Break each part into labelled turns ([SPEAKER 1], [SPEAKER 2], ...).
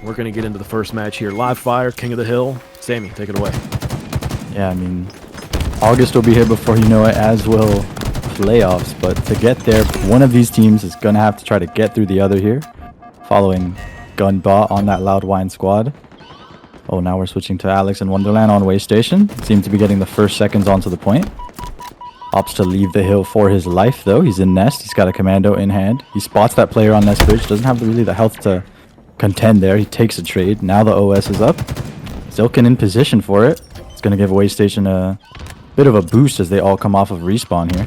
[SPEAKER 1] we're going to get into the first match here. Live Fire, King of the Hill. Sammy, take it away.
[SPEAKER 2] Yeah, I mean, August will be here before you know it, as will playoffs. But to get there, one of these teams is going to have to try to get through the other here, following Gunbot on that Loud Whine squad. Oh, now we're switching to Alex and Wonderland on Way Station. Seem to be getting the first seconds onto the point. Opts to leave the hill for his life, though. He's in Nest. He's got a commando in hand. He spots that player on Nest Bridge. Doesn't have really the health to contend there. He takes a trade. Now the OS is up. Zilkin in position for it. It's going to give Way Station a bit of a boost as they all come off of respawn here.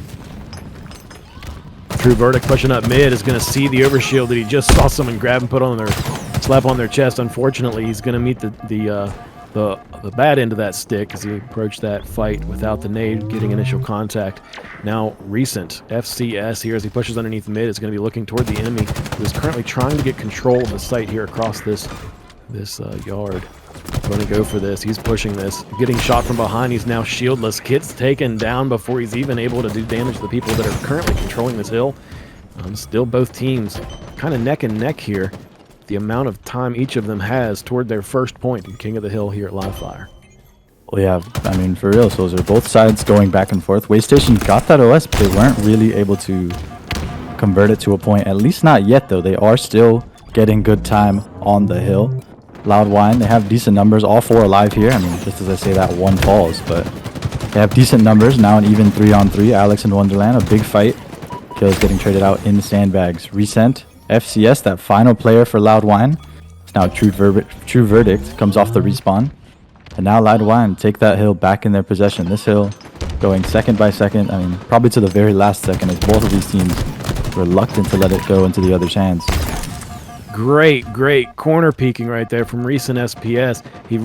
[SPEAKER 1] True Verdict pushing up mid is going to see the overshield that he just saw someone grab and put on their slap on their chest. Unfortunately, he's going to meet the bad end of that stick as he approached that fight without the nade, getting initial contact. Now Recent FCS here as he pushes underneath mid is going to be looking toward the enemy who is currently trying to get control of the site here across this yard. Going to go for this. He's pushing this, getting shot from behind. He's now shieldless. Gets taken down before he's even able to do damage to the people that are currently controlling this hill. Still both teams kind of neck and neck here. The amount of time each of them has toward their first point in King of the Hill here at Live Fire.
[SPEAKER 2] Well, yeah, I mean, for real, so they're both sides going back and forth. Way Station got that OS, but they weren't really able to convert it to a point. At least not yet, though. They are still getting good time on the hill. Loud Whine, they have decent numbers. All four alive here. I mean, just as I say that, one falls, but they have decent numbers. Now an even 3-on-3. Alex and Wonderland, a big fight. Kills getting traded out in the sandbags. Resent. FCS, that final player for Loud Whine. It's now True Verdict comes off the respawn. And now Loud Whine take that hill back in their possession. This hill going second by second. I mean, probably to the very last second as both of these teams reluctant to let it go into the other's hands.
[SPEAKER 1] Great corner peeking right there from Recent FCS. He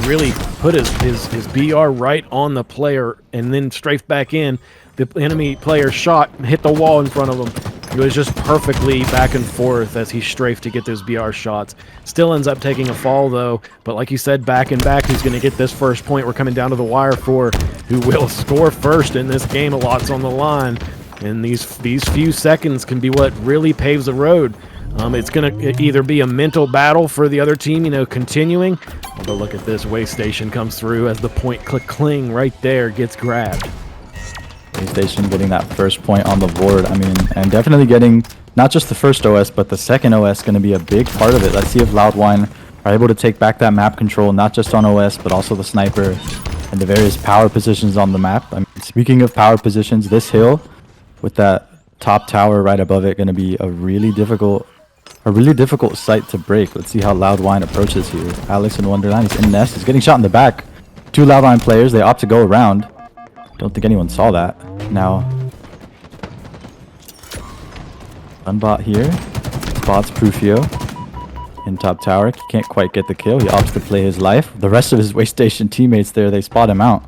[SPEAKER 1] really put his BR right on the player and then strafed back in. The enemy player shot, hit the wall in front of him. It was just perfectly back and forth as he strafed to get those BR shots. Still ends up taking a fall, though. But like you said, back and back, who's going to get this first point? We're coming down to the wire for who will score first in this game. A lot's on the line. And these few seconds can be what really paves the road. It's going to either be a mental battle for the other team, continuing. Although look at this, Way Station comes through as the point cling right there gets grabbed.
[SPEAKER 2] Way Station getting that first point on the board. I mean, and definitely getting not just the first OS, but the second OS going to be a big part of it. Let's see if Loud Whine are able to take back that map control, not just on OS, but also the sniper and the various power positions on the map. I mean, speaking of power positions, this hill with that top tower right above it going to be a really difficult site to break. Let's see how Loud Whine approaches here. Alex and Wonderland, he's in Nest. He's getting shot in the back. Two Loud Whine players, they opt to go around. Don't think anyone saw that. Now, Unbot here. Spots Prufio in top tower. He can't quite get the kill. He opts to play his life. The rest of his Way Station teammates there, they spot him out.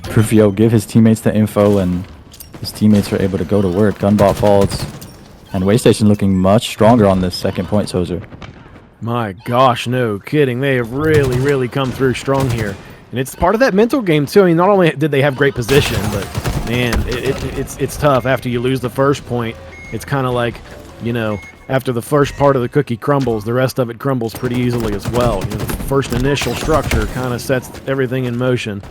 [SPEAKER 2] Prufio give his teammates the info and his teammates are able to go to work. Gunbot falls. And Way Station looking much stronger on this second point, Sozer.
[SPEAKER 1] My gosh, no kidding. They have really come through strong here. And it's part of that mental game, too. I mean, not only did they have great position, but, man, it's tough. After you lose the first point, it's kind of like, after the first part of the cookie crumbles, the rest of it crumbles pretty easily as well. The first initial structure kind of sets everything in motion.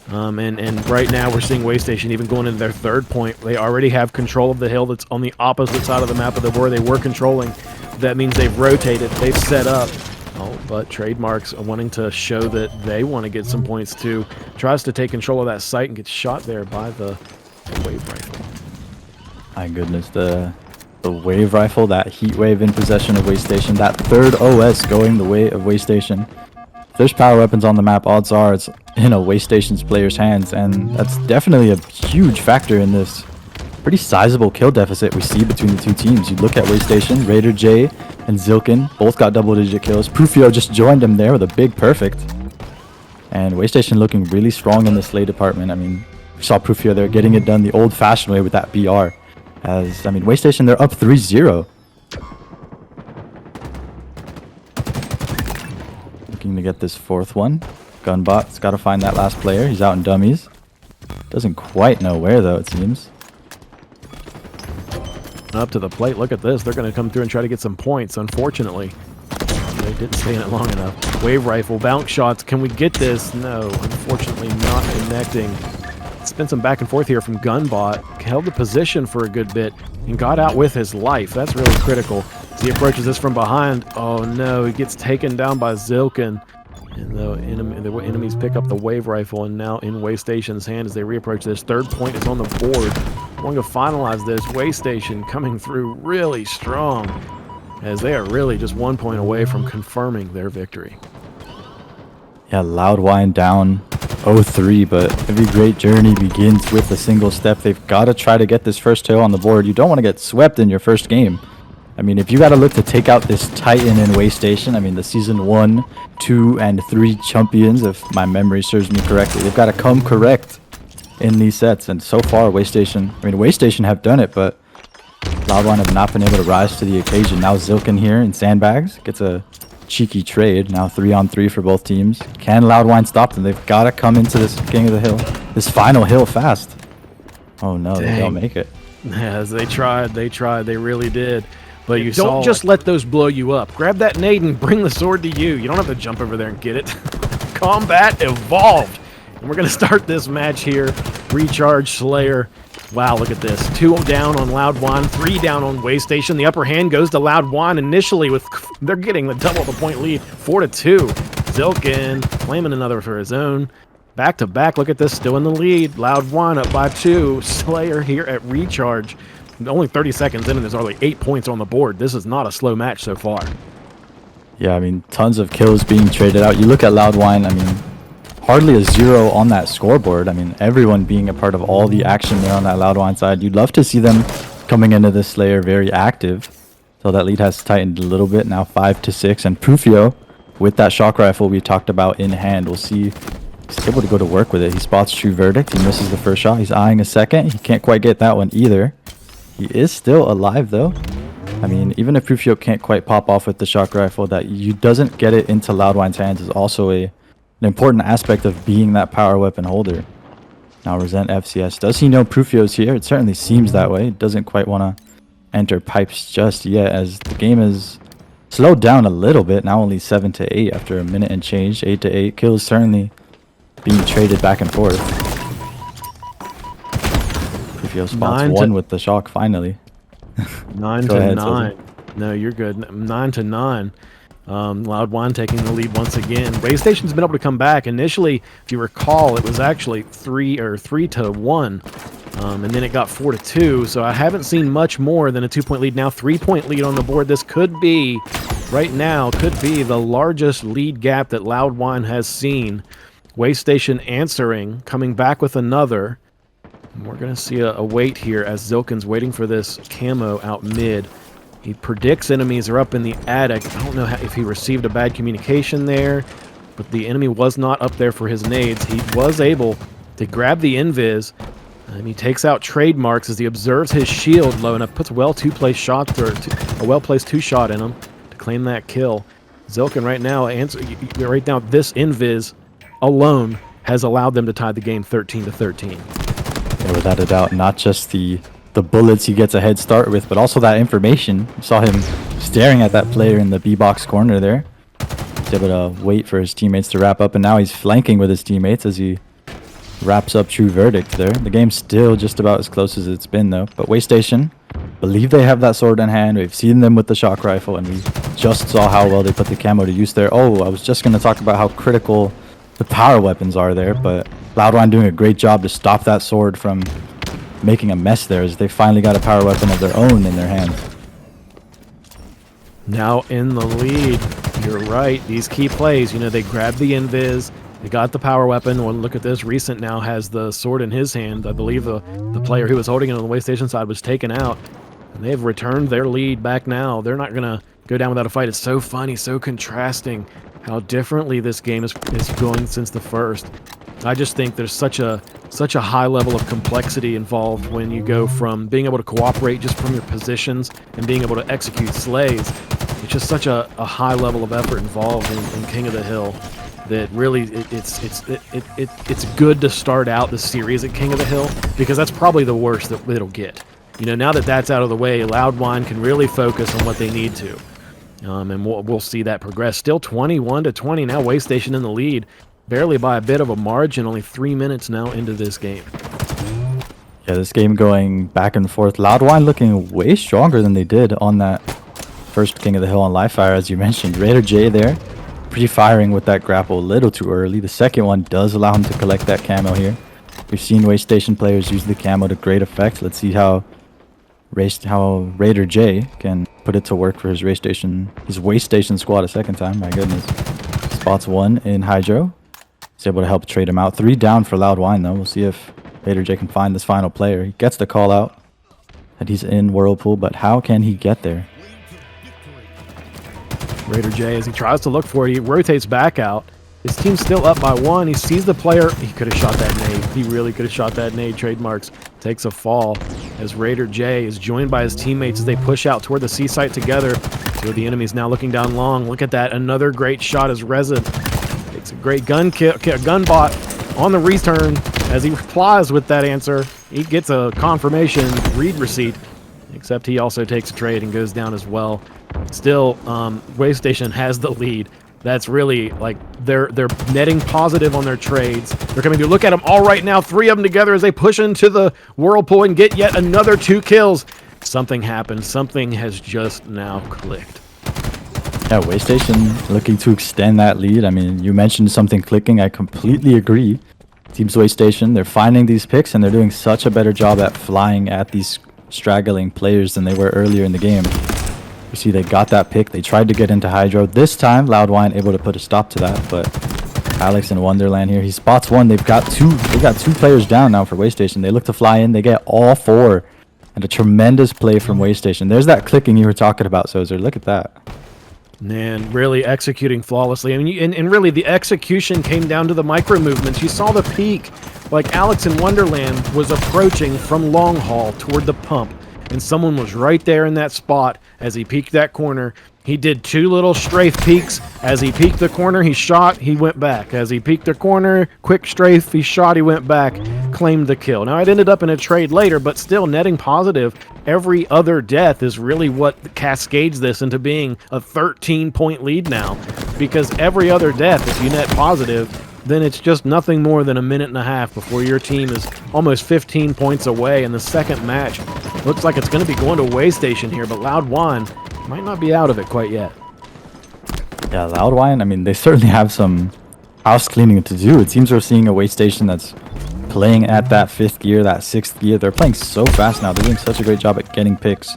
[SPEAKER 1] And right now we're seeing Way Station even going into their third point. They already have control of the hill that's on the opposite side of the map of the board they were controlling. That means they've rotated, they've set up. Oh, but Trademarks wanting to show that they want to get some points too. Tries to take control of that site and gets shot there by the wave rifle.
[SPEAKER 2] My goodness, the wave rifle, that heat wave in possession of Way Station. That third OS going the way of Way Station. If there's power weapons on the map, odds are it's in a Way Station's player's hands, and that's definitely a huge factor in this pretty sizable kill deficit we see between the two teams. You look at Way Station, Raider J and Zilkin both got double-digit kills. Prufio just joined him there with a big perfect. And Way Station looking really strong in the slay department. I mean, we saw Prufio there getting it done the old-fashioned way with that BR. As, I mean, Way Station, they're up 3-0. Looking to get this fourth one. Gunbot's got to find that last player. He's out in dummies. Doesn't quite know where, though, it seems.
[SPEAKER 1] Up to the plate. Look at this. They're going to come through and try to get some points, unfortunately. didn't stay in it long enough. Wave rifle, bounce shots. Can we get this? No, unfortunately not connecting. Spent some back and forth here from Gunbot. Held the position for a good bit and got out with his life. That's really critical. As he approaches this from behind. Oh no, he gets taken down by Zilkin. And the enemies pick up the wave rifle, and now in Waystation's hand as they reapproach this. Third point is on the board. Going to finalize this. Waystation coming through really strong, as they are really just 1 point away from confirming their victory.
[SPEAKER 2] Yeah, Loud Whine down 0-3, but every great journey begins with a single step. They've got to try to get this first hill on the board. You don't want to get swept in your first game. I mean, if you got to look to take out this Titan in Waystation, I mean, the Season 1, 2, and 3 champions, if my memory serves me correctly, they've got to come correct in these sets. And so far, Waystation have done it, but Loud Whine have not been able to rise to the occasion. Now Zilkin here in Sandbags gets a cheeky trade. Now 3-on-3 for both teams. Can Loud Whine stop them? They've got to come into this King of the Hill, this final hill fast. Oh no, they don't make it.
[SPEAKER 1] As they tried, they really did. But you don't just let those blow you up. Grab that nade and bring the sword to you. You don't have to jump over there and get it. Combat evolved. And we're going to start this match here. Recharge Slayer. Wow, look at this. 2 down on Loud Whine, 3 down on Waystation. The upper hand goes to Loud Whine initially with they're getting the double the point lead, 4-2. Zilkin claiming another for his own. Back to back, look at this, still in the lead. Loud Whine up by 2. Slayer here at Recharge. Only 30 seconds in and there's already 8 points on the board. This is not a slow match so far.
[SPEAKER 2] Yeah, I mean, tons of kills being traded out. You look at Loud Whine, I mean, hardly a 0 on that scoreboard. I mean, everyone being a part of all the action there on that Loud Whine side. You'd love to see them coming into this Slayer very active. So that lead has tightened a little bit, now 5-6. And Prufio, with that shock rifle we talked about in hand, we'll see he's able to go to work with it. He spots True Verdict. He misses the first shot. He's eyeing a second. He can't quite get that one either. He is still alive, though. I mean, even if Prufio can't quite pop off with the shock rifle, that you doesn't get it into Loud Whine's hands is also an important aspect of being that power weapon holder. Now, Resent FCS. Does he know Prufio's here? It certainly seems that way. It doesn't quite want to enter pipes just yet, as the game is slowed down a little bit. Now only 7-8 after a minute and change. 8-8. Kills certainly being traded back and forth. Prufio spots one with the shock finally.
[SPEAKER 1] 9-9. No, you're good. 9-9. Loud Whine taking the lead once again. Waystation's been able to come back. Initially, if you recall, it was actually 3-1, and then it got 4-2. So I haven't seen much more than a 2-point lead. Now 3-point lead on the board. This could be, right now, could be the largest lead gap that Loud Whine has seen. Waystation answering, coming back with another. And we're going to see a wait here as Zilkin's waiting for this camo out mid. He predicts enemies are up in the attic. I don't know if he received a bad communication there, but the enemy was not up there for his nades. He was able to grab the invis, and he takes out trademarks as he observes his shield low enough, puts a well-placed shot or a well-placed 2-shot in him to claim that kill. Zilkin right now, this invis alone has allowed them to tie the game 13-13.
[SPEAKER 2] Yeah, without a doubt, not just the bullets he gets a head start with, but also that information. You saw him staring at that player in the B-box corner there. He's able to wait for his teammates to wrap up, and now he's flanking with his teammates as he wraps up True Verdict there. The game's still just about as close as it's been, though. But Waystation, believe they have that sword in hand. We've seen them with the shock rifle, and we just saw how well they put the camo to use there. Oh, I was just going to talk about how critical the power weapons are there, but Loud Whine doing a great job to stop that sword from making a mess there, as they finally got a power weapon of their own in their hands.
[SPEAKER 1] Now in the lead, you're right. These key plays, they grabbed the invis, they got the power weapon. Well, look at this. Recent now has the sword in his hand. I believe the player who was holding it on the Waystation side was taken out, and they've returned their lead back now. They're not going to go down without a fight. It's so funny, so contrasting how differently this game is going since the first. I just think there's such a high level of complexity involved when you go from being able to cooperate just from your positions and being able to execute slays. It's just such a high level of effort involved in King of the Hill that really it's good to start out the series at King of the Hill, because that's probably the worst that it'll get. Now that that's out of the way, Loud Whine can really focus on what they need to. And we'll see that progress. Still 21-20 now. Waystation in the lead, barely by a bit of a margin. Only 3 minutes now into this game.
[SPEAKER 2] Yeah, this game going back and forth. Loud Whine looking way stronger than they did on that first King of the Hill on live fire, as you mentioned. Raider J there, pre-firing with that grapple a little too early. The second one does allow him to collect that camo here. We've seen Waystation players use the camo to great effect. Let's see how Raider J can put it to work for his Waystation squad a second time. My goodness. Spots one in Hydro. He's able to help trade him out. 3 down for Loud Whine though. We'll see if Raider J can find this final player. He gets the call out that he's in Whirlpool, but how can he get there?
[SPEAKER 1] Raider J, as he tries to look for it, he rotates back out. His team's still up by 1. He sees the player. He could have shot that nade. He really could have shot that nade. Trademarks takes a fall as Raider J is joined by his teammates as they push out toward the C site together. So the enemy's now looking down long. Look at that. Another great shot as Reza takes a great gun bot on the return. As he replies with that answer, he gets a confirmation read receipt, except he also takes a trade and goes down as well. Still, Waystation has the lead. That's really, like, they're netting positive on their trades. They're coming to look at them all right now. 3 of them together as they push into the Whirlpool and get yet another 2 kills. Something happened. Something has just now clicked.
[SPEAKER 2] Yeah, Waystation looking to extend that lead. I mean, you mentioned something clicking. I completely agree. Teams Waystation, they're finding these picks and they're doing such a better job at flying at these straggling players than they were earlier in the game. You see they got that pick. They tried to get into Hydro. This time, Loud Whine able to put a stop to that, but Alex in Wonderland here. He spots one. They've got 2 players down now for Waystation. They look to fly in. They get all 4. And a tremendous play from Waystation. There's that clicking you were talking about, Sozer. Look at that.
[SPEAKER 1] Man, really executing flawlessly. I mean, and really the execution came down to the micro movements. You saw the peak, like Alex in Wonderland was approaching from long haul toward the pump, and someone was right there in that spot as he peeked that corner. He did 2 little strafe peeks. As he peeked the corner, he shot, he went back. As he peeked the corner, quick strafe, he shot, he went back, claimed the kill. Now, it ended up in a trade later, but still netting positive. Every other death is really what cascades this into being a 13-point lead now. Because every other death, if you net positive, then it's just nothing more than a minute and a half before your team is almost 15 points away. And the second match looks like it's going to be going to Waystation here, but Loud Whine might not be out of it quite yet.
[SPEAKER 2] Yeah, Loud Whine, I mean, they certainly have some house cleaning to do. It seems we're seeing a Waystation that's playing at that 5th gear, that 6th gear. They're playing so fast now. They're doing such a great job at getting picks.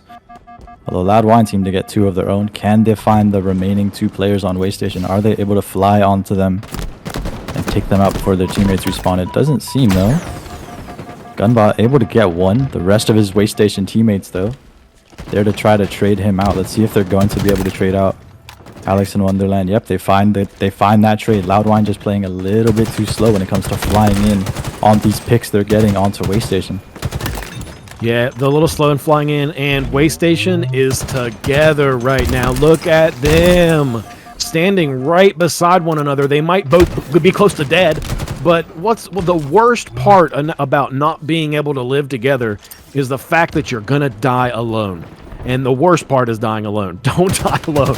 [SPEAKER 2] Although Loud Whine seem to get 2 of their own. Can they find the remaining 2 players on Waystation? Are they able to fly onto them and take them out before their teammates respawn? It doesn't seem, though. Gunbot able to get 1. The rest of his Waystation teammates, though, there to try to trade him out. Let's see if they're going to be able to trade out Alex in Wonderland. Yep, they find that trade. Loud Whine just playing a little bit too slow when it comes to flying in on these picks they're getting onto Waystation.
[SPEAKER 1] Yeah, the little slow and flying in, and Waystation is together right now. Look at them standing right beside one another. They might both be close to dead, but what's the worst part about not being able to live together is the fact that you're gonna die alone. And the worst part is dying alone. Don't die alone.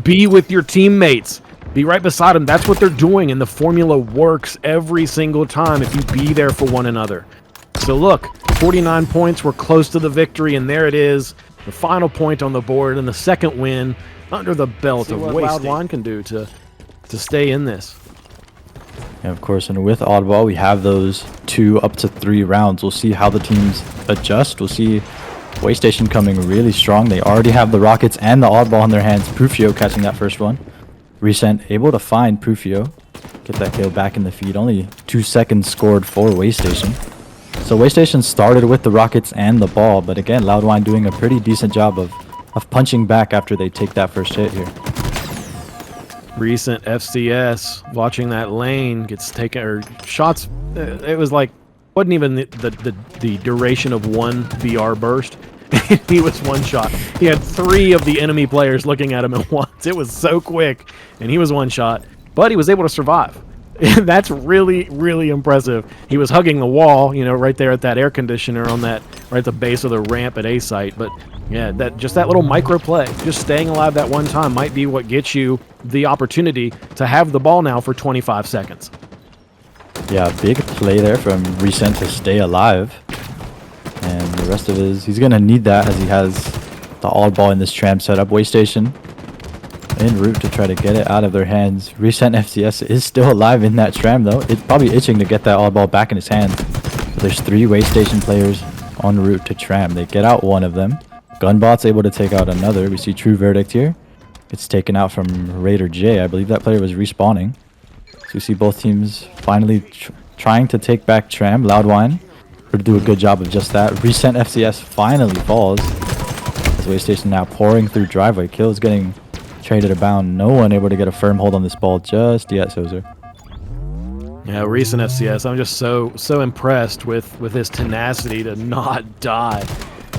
[SPEAKER 1] Be with your teammates. Be right beside them. That's what they're doing, and the formula works every single time if you be there for one another. So look, 49 points. We're close to the victory, and there it is. The final point on the board and the second win under the belt of what Loud Whine can do to stay in this.
[SPEAKER 2] And of course, and with Oddball, we have those 2 up to 3 rounds. We'll see how the teams adjust. We'll see Waystation coming really strong. They already have the Rockets and the Oddball in their hands. Prufio catching that first one. Recent able to find Prufio. Get that kill back in the feed. Only 2 seconds scored for Waystation. So Waystation started with the Rockets and the ball, but again, Loud Whine doing a pretty decent job of punching back after they take that first hit here.
[SPEAKER 1] Recent FCS, watching that lane gets taken, or shots, it was like, wasn't even the duration of one VR burst. He was one shot. He had 3 of the enemy players looking at him at once. It was so quick, and he was one shot, but he was able to survive. That's really, really impressive. He was hugging the wall, you know, right there at that air conditioner on that, right at the base of the ramp at A site, but Yeah, that little micro play, just staying alive that one time might be what gets you the opportunity to have the ball now for 25 seconds.
[SPEAKER 2] Yeah, big play there from Recent to stay alive. And the rest of he's going to need that as he has the all ball in this tram setup. Waystation en route to try to get it out of their hands. Recent FCS is still alive in that tram though. It's probably itching to get that all ball back in his hands. But there's 3 Waystation players en route to tram. They get out one of them. Gunbot's able to take out another. We see True Verdict here. It's taken out from Raider J. I believe that player was respawning. So we see both teams finally trying to take back tram. Loud Whine would do a good job of just that. Recent FCS finally falls. As Waystation now pouring through driveway. Kills getting traded abound. No one able to get a firm hold on this ball just yet, Sozer.
[SPEAKER 1] Yeah, Recent FCS. I'm just so impressed with his tenacity to not die.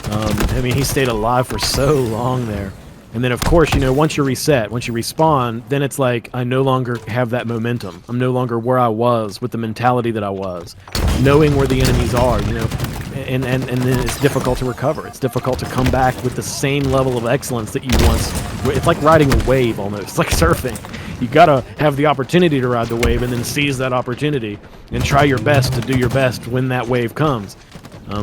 [SPEAKER 1] I mean, he stayed alive for so long there. And then, of course, you know, once you reset, once you respawn, then it's like I no longer have that momentum. I'm no longer where I was with the mentality that I was, knowing where the enemies are, you know, and then it's difficult to recover. It's difficult to come back with the same level of excellence that you once. It's like riding a wave almost. It's like surfing. You gotta have the opportunity to ride the wave and then seize that opportunity and try your best to do your best when that wave comes.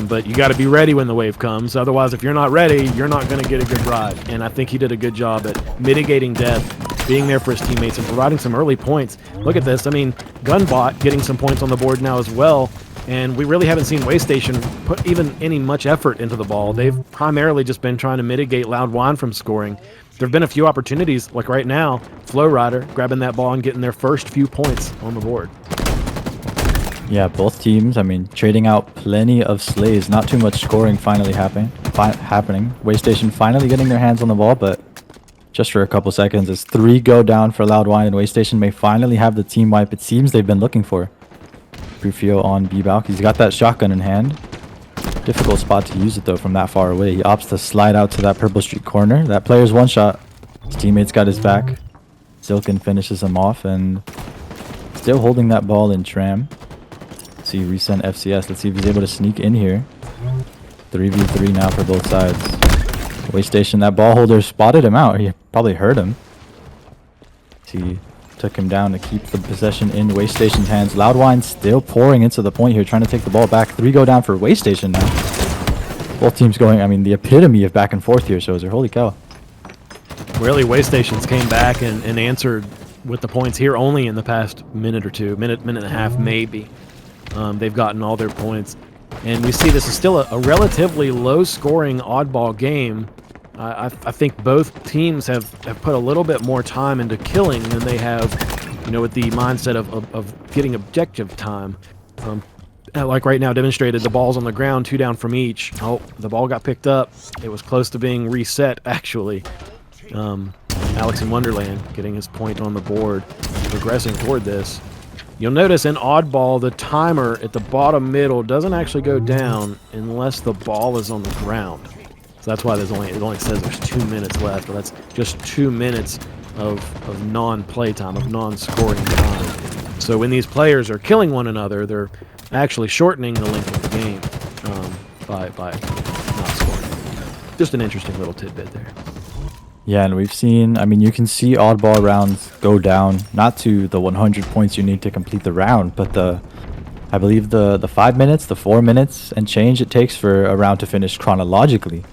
[SPEAKER 1] But you got to be ready when the wave comes. Otherwise, if you're not ready, you're not going to get a good ride. And I think he did a good job at mitigating death, being there for his teammates, and providing some early points. Look at this. I mean, Gunbot getting some points on the board now as well. And we really haven't seen Waystation put even any much effort into the ball. They've primarily just been trying to mitigate Loud Whine from scoring. There have been a few opportunities, like right now, Flow Rider grabbing that ball and getting their first few points on the board.
[SPEAKER 2] Yeah, both teams, I mean, trading out plenty of slays. Not too much scoring finally happening. Waystation finally getting their hands on the ball, but just for a couple seconds as 3 go down for Loud Whine, and Waystation may finally have the team wipe it seems they've been looking for. Brufio on B-Balk. He's got that shotgun in hand. Difficult spot to use it, though, from that far away. He opts to slide out to that Purple Street corner. That player's one shot. His teammate's got his back. Zilkin finishes him off, and still holding that ball in tram. See Recent FCS. Let's see if he's able to sneak in here. 3v3 now for both sides. Waystation, that ball holder spotted him out. He probably heard him. He took him down to keep the possession in Waystation's hands. Loud Whine still pouring into the point here, trying to take the ball back. 3 go down for Waystation now. Both teams going, I mean, the epitome of back and forth here, Shozer. Holy cow.
[SPEAKER 1] Really, Waystations came back and answered with the points here only in the past minute or two, minute and a half maybe. They've gotten all their points. And we see this is still a relatively low-scoring oddball game. I think both teams have put a little bit more time into killing than they have, you know, with the mindset of getting objective time. Like right now demonstrated, the ball's on the ground, 2 down from each. Oh, the ball got picked up. It was close to being reset, actually. Alex in Wonderland getting his point on the board, progressing toward this. You'll notice in oddball, the timer at the bottom middle doesn't actually go down unless the ball is on the ground. So that's why it only says there's 2 minutes left. But that's just 2 minutes of non-play time, of non-scoring time. So when these players are killing one another, they're actually shortening the length of the game by not scoring. Just an interesting little tidbit there.
[SPEAKER 2] Yeah, and we've seen, I mean, you can see oddball rounds go down, not to the 100 points you need to complete the round, but I believe the 5 minutes, the 4 minutes and change it takes for a round to finish chronologically.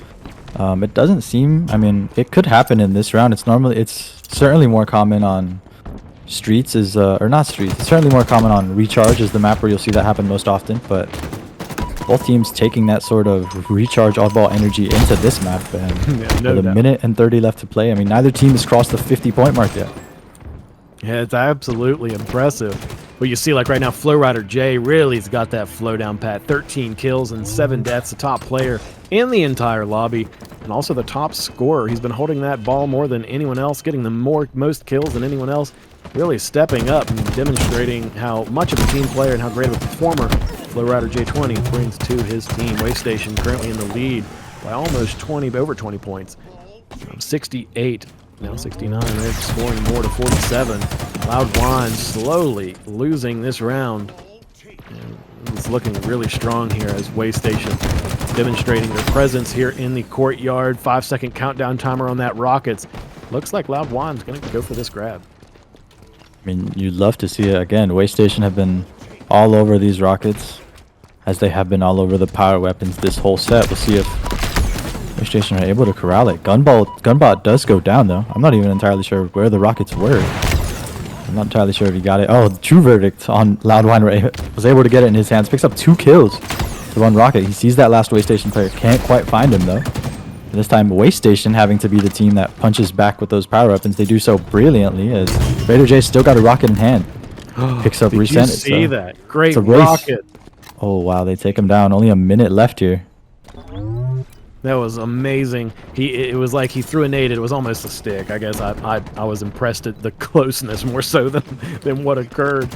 [SPEAKER 2] It doesn't seem, I mean, it could happen in this round. It's certainly more common on Streets or not Streets. It's certainly more common on Recharge is the map where you'll see that happen most often, but both teams taking that sort of recharge oddball energy into this map, and with a minute and 30 left to play, I mean, neither team has crossed the 50-point mark yet.
[SPEAKER 1] Yeah, it's absolutely impressive. Well, you see, like right now, Flow Rider J really's got that flow down pat. 13 kills and 7 deaths, the top player in the entire lobby, and also the top scorer. He's been holding that ball more than anyone else, getting the most kills than anyone else, really stepping up and demonstrating how much of a team player and how great of a performer Flow Rider J20 brings to his team. Waystation currently in the lead by almost over 20 points. 68, now 69. They're scoring more to 47. Loud Whine slowly losing this round. And it's looking really strong here as Waystation demonstrating their presence here in the courtyard. 5-second countdown timer on that Rockets. Looks like Loud Whine's going to go for this grab.
[SPEAKER 2] I mean, you'd love to see it again. Waystation have been all over these Rockets, as they have been all over the power weapons this whole set. We'll see if Waystation are able to corral it. Gunbot does go down, though. I'm not even entirely sure where the Rockets were. I'm not entirely sure if he got it. Oh, true verdict on Loud Whine was able to get it in his hands. Picks up 2 kills to 1 Rocket. He sees that last Waystation player. Can't quite find him, though. This time, Waystation having to be the team that punches back with those power weapons. They do so brilliantly, as Raider J still got a Rocket in hand. Picks up Resent.
[SPEAKER 1] Did you see that? Great
[SPEAKER 2] it's a race.
[SPEAKER 1] Rocket.
[SPEAKER 2] Oh, wow. They take him down. Only a minute left here.
[SPEAKER 1] That was amazing. It was like he threw a nade. It was almost a stick. I guess I was impressed at the closeness more so than what occurred.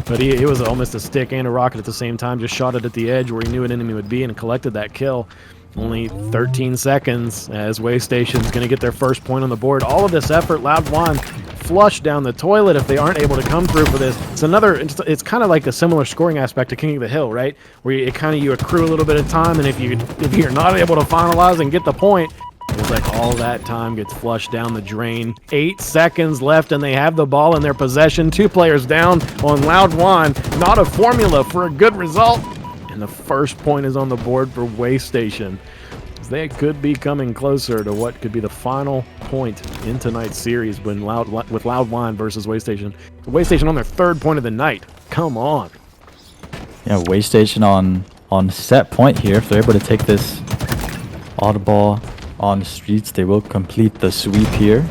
[SPEAKER 1] But it was almost a stick and a rocket at the same time. Just shot it at the edge where he knew an enemy would be and collected that kill. Only 13 seconds as Waystation's going to get their first point on the board. All of this effort, Loud Whine flush down the toilet if they aren't able to come through for this. It's kind of like a similar scoring aspect to King of the Hill, right? Where you accrue a little bit of time, and if you're not able to finalize and get the point, it's like all that time gets flushed down the drain. 8 seconds left, and they have the ball in their possession. 2 players down on Loud Whine. Not a formula for a good result. And the first point is on the board for Waystation. They could be coming closer to what could be the final point in tonight's series with Loud Whine versus Waystation. Waystation on their 3rd point of the night. Come on.
[SPEAKER 2] Yeah, Waystation on set point here. If they're able to take this oddball on the streets, they will complete the sweep here.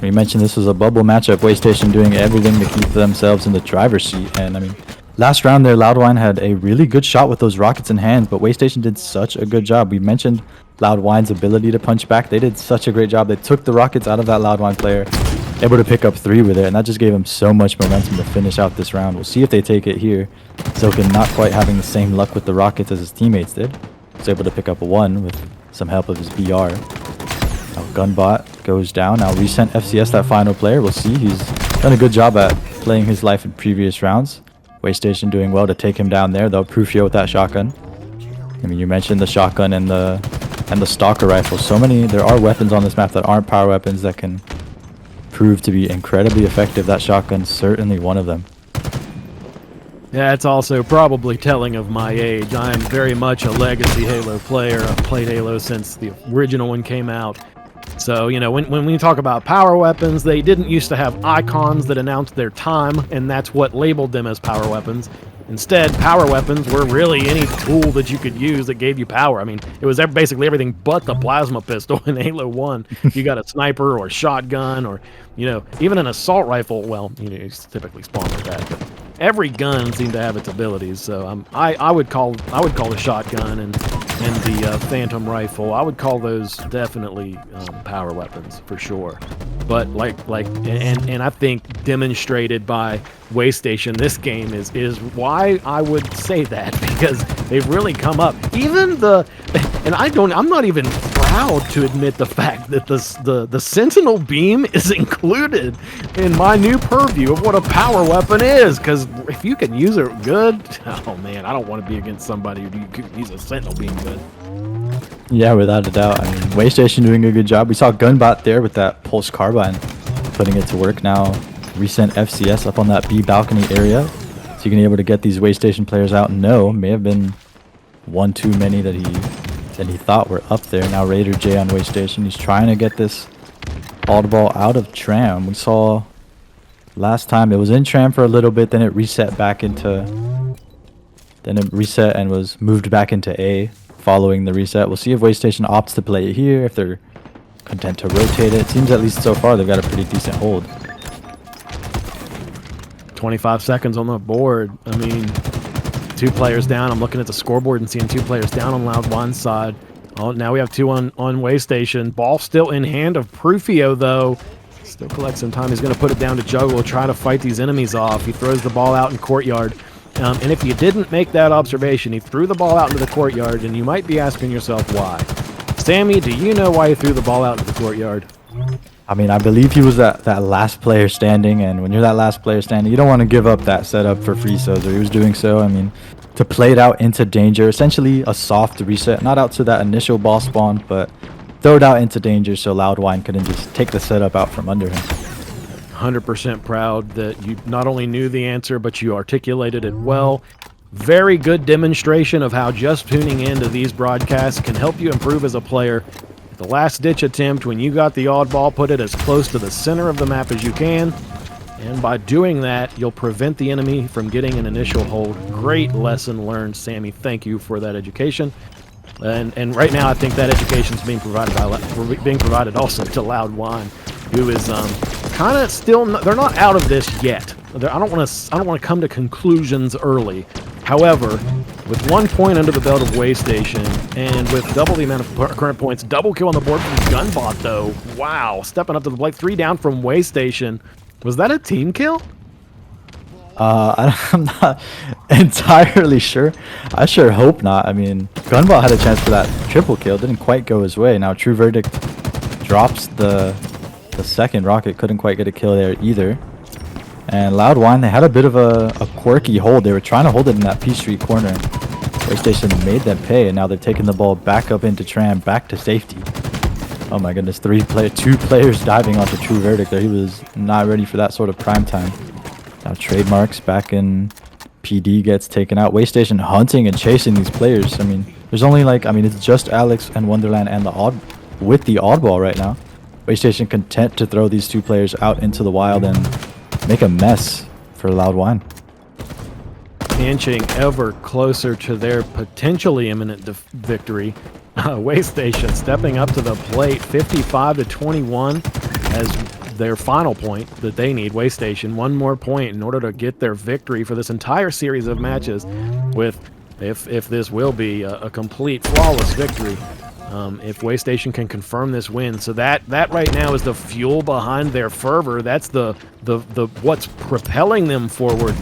[SPEAKER 2] We mentioned this was a bubble matchup. Waystation doing everything to keep themselves in the driver's seat. And I mean, last round there, Loud Whine had a really good shot with those Rockets in hand, but Waystation did such a good job. We mentioned Loud Whine's ability to punch back. They did such a great job. They took the Rockets out of that Loud Whine player, able to pick up 3 with it, and that just gave them so much momentum to finish out this round. We'll see if they take it here. Zokin not quite having the same luck with the Rockets as his teammates did. He's able to pick up 1 with some help of his BR. Now Gunbot goes down. Now Resent FCS that final player. We'll see. He's done a good job at playing his life in previous rounds. Waystation doing well to take him down there, though. Prufio with that shotgun. I mean, you mentioned the shotgun and the stalker rifle. There are weapons on this map that aren't power weapons that can prove to be incredibly effective. That shotgun's certainly one of them.
[SPEAKER 1] Yeah, it's also probably telling of my age. I am very much a legacy Halo player. I've played Halo since the original one came out. So, you know, when we talk about power weapons, they didn't used to have icons that announced their time, and that's what labeled them as power weapons. Instead, power weapons were really any tool that you could use that gave you power. I mean, it was basically everything but the plasma pistol in Halo 1. You got a sniper or a shotgun or, you know, even an assault rifle. Well, you know, it's typically spawned with that, but every gun seemed to have its abilities. So I would call the shotgun and the Phantom rifle, I would call those definitely power weapons for sure. But and I think demonstrated by Waystation this game is why I would say that, because they've really come up. Even I'm not even proud to admit the fact that the Sentinel beam is included in my new purview of what a power weapon is, because if you can use it good, oh man, I don't want to be against somebody who could use a Sentinel beam good.
[SPEAKER 2] Yeah, without a doubt. I mean, Waystation doing a good job. We saw Gunbot there with that Pulse Carbine, putting it to work now. Resent FCS up on that B balcony area. So you're going to be able to get these Waystation players out. No, may have been one too many that he thought were up there. Now Raider J on Waystation. He's trying to get this oddball out of Tram. We saw last time it was in Tram for a little bit, then it reset and was moved back into A. Following the reset, we'll see if Waystation opts to play it here, if they're content to rotate it. It seems at least so far they've got a pretty decent hold.
[SPEAKER 1] 25 seconds on the board. I mean, 2 players down. I'm looking at the scoreboard and seeing 2 players down on Loud Whine's side. Oh, now we have 2 on Waystation. Ball still in hand of Prufio, though. Still collects some time. He's going to put it down to Juggle, try to fight these enemies off. He throws the ball out in courtyard. And if you didn't make that observation, he threw the ball out into the courtyard, and you might be asking yourself why. Sammy, do you know why he threw the ball out into the courtyard?
[SPEAKER 2] I mean, I believe he was that last player standing, and when you're that last player standing, you don't want to give up that setup for free, so he was doing so. I mean, to play it out into danger. Essentially a soft reset, not out to that initial ball spawn, but throw it out into danger so Loud Whine couldn't just take the setup out from under him.
[SPEAKER 1] 100% proud that you not only knew the answer, but you articulated it well. Very good demonstration of how just tuning into these broadcasts can help you improve as a player. The last-ditch attempt, when you got the oddball, put it as close to the center of the map as you can. And by doing that, you'll prevent the enemy from getting an initial hold. Great lesson learned, Sammy. Thank you for that education. And right now, I think that education is being provided also to Loud Whine, who is kind of still. They're not out of this yet. I don't want to come to conclusions early. However, with 1 point under the belt of Waystation, and with double the amount of current points, double kill on the board from Gunbot, though. Wow, stepping up to the plate, 3 down from Waystation. Was that a team kill?
[SPEAKER 2] I'm not entirely sure. I sure hope not. I mean, Gunbot had a chance for that triple kill. Didn't quite go his way. Now True Verdict drops the second rocket. Couldn't quite get a kill there either. And Loud Whine, they had a bit of a quirky hold. They were trying to hold it in that P Street corner. Waystation made them pay, and now they're taking the ball back up into Tram, back to safety. Oh my goodness, 2 players diving onto True Verdict there. He was not ready for that sort of prime time. Now Trademarks back in PD gets taken out. Waystation hunting and chasing these players. I mean, there's only it's just Alex and Wonderland and the oddball right now. Waystation content to throw these 2 players out into the wild and make a mess for Loud Whine.
[SPEAKER 1] Inching ever closer to their potentially imminent victory. Waystation stepping up to the plate, 55-21 as their final point that they need. Waystation 1 more point in order to get their victory for this entire series of matches. With if this will be a complete flawless victory. If Waystation can confirm this win, so that right now is the fuel behind their fervor. That's the what's propelling them forward.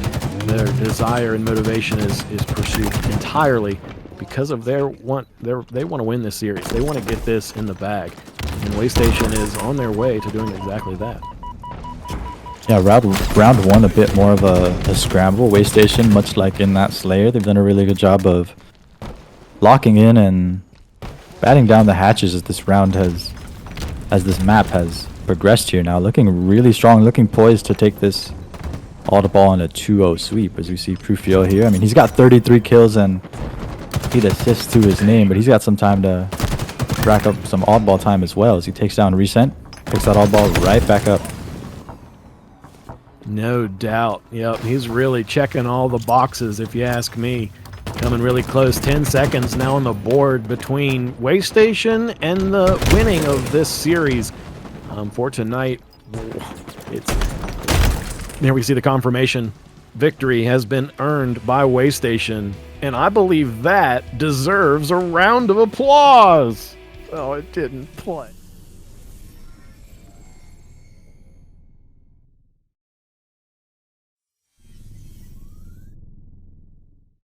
[SPEAKER 1] Their desire and motivation is pursued entirely because of they want to win this series. They want to get this in the bag, and Waystation is on their way to doing exactly that.
[SPEAKER 2] Yeah, round 1 a bit more of a scramble. Waystation, much like in that Slayer, they've done a really good job of locking in and batting down the hatches as this map has progressed here now. Looking really strong, looking poised to take this oddball on a 2-0 sweep, as we see Prufio here. I mean, he's got 33 kills and 8 assists to his name, but he's got some time to rack up some oddball time as well as he takes down Recent, picks that oddball right back up.
[SPEAKER 1] No doubt. Yep, he's really checking all the boxes, if you ask me. Coming really close. 10 seconds now on the board between Waystation and the winning of this series for tonight. There we see the confirmation. Victory has been earned by Waystation, and I believe that deserves a round of applause. Oh, it didn't play.